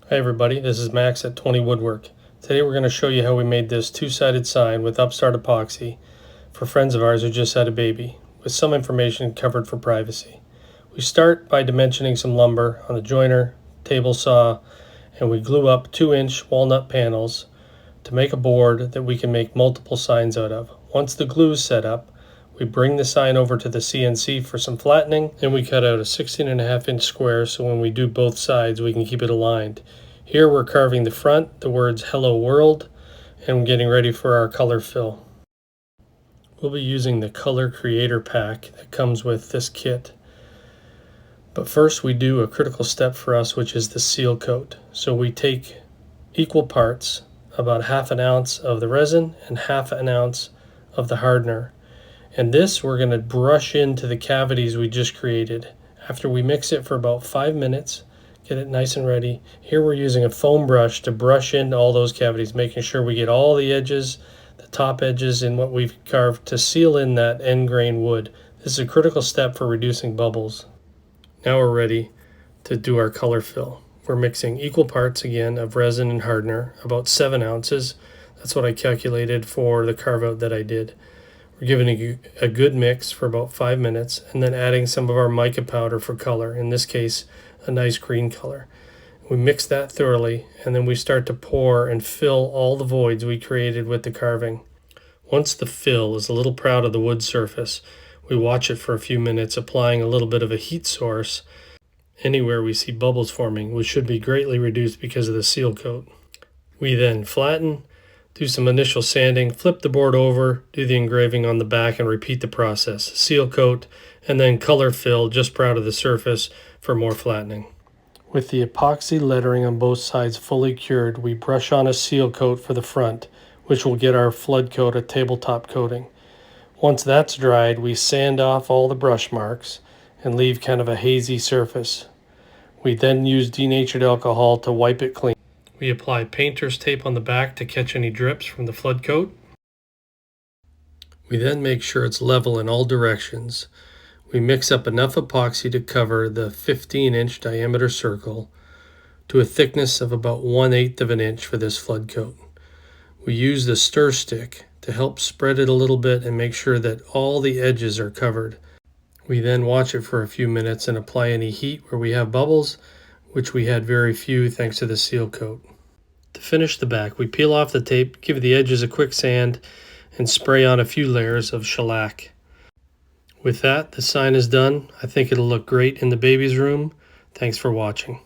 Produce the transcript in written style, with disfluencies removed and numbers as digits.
Hi everybody, this is Max at 20 Woodwork. Today we're going to show you how we made this two-sided sign with Upstart epoxy for friends of ours who just had a baby, with some information covered for privacy. We start by dimensioning some lumber on a joiner, table saw, and we glue up 2-inch walnut panels to make a board that we can make multiple signs out of. Once the glue is set up, we bring the sign over to the CNC for some flattening, and we cut out a 16.5-inch square so when we do both sides we can keep it aligned. Here we're carving the front, the words Hello World, and getting ready for our color fill. We'll be using the Color Creator pack that comes with this kit. But first we do a critical step for us, which is the seal coat. So we take equal parts, about 1/2 ounce of the resin and 1/2 ounce of the hardener. And this we're going to brush into the cavities we just created. After we mix it for about 5 minutes, get it nice and ready. Here we're using a foam brush to brush into all those cavities, making sure we get all the edges, the top edges in what we've carved to seal in that end grain wood. This is a critical step for reducing bubbles. Now we're ready to do our color fill. We're mixing equal parts again of resin and hardener, about 7 ounces. That's what I calculated for the carve out that I did. We're giving a good mix for about 5 minutes and then adding some of our mica powder for color, in this case a nice green color. We mix that thoroughly and then we start to pour and fill all the voids we created with the carving. Once the fill is a little proud of the wood surface, we watch it for a few minutes, applying a little bit of a heat source anywhere we see bubbles forming, which should be greatly reduced because of the seal coat. We then flatten, do some initial sanding, flip the board over, do the engraving on the back, and repeat the process. Seal coat, and then color fill just proud of the surface for more flattening. With the epoxy lettering on both sides fully cured, we brush on a seal coat for the front, which will get our flood coat a tabletop coating. Once that's dried, we sand off all the brush marks and leave kind of a hazy surface. We then use denatured alcohol to wipe it clean. We apply painter's tape on the back to catch any drips from the flood coat. We then make sure it's level in all directions. We mix up enough epoxy to cover the 15-inch diameter circle to a thickness of about 1/8 of an inch for this flood coat. We use the stir stick to help spread it a little bit and make sure that all the edges are covered. We then watch it for a few minutes and apply any heat where we have bubbles, which we had very few thanks to the seal coat. To finish the back, we peel off the tape, give the edges a quick sand, and spray on a few layers of shellac. With that, the sign is done. I think it'll look great in the baby's room. Thanks for watching.